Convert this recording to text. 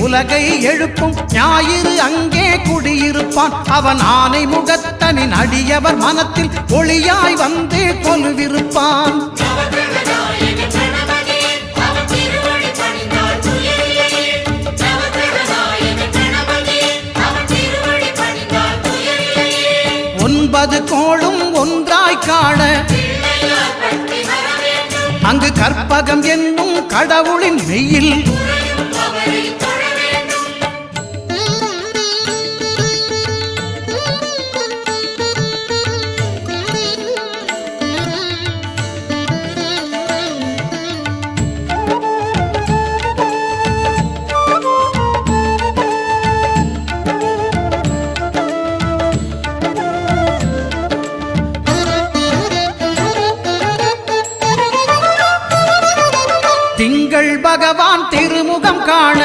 உலகை எழுப்பும் ஞாயிறு அங்கே குடியிருப்பான். அவன் ஆனை முகத்தனின் அடியவர் மனத்தில் ஒளியாய் வந்து கொலுவிருப்பான். ஒன்பது கோளும் ஒன்றாய் காண அங்கு கற்பகம் என்னும் கடவுளின் மெய்யில் திங்கள் பகவான் திருமுகம் காண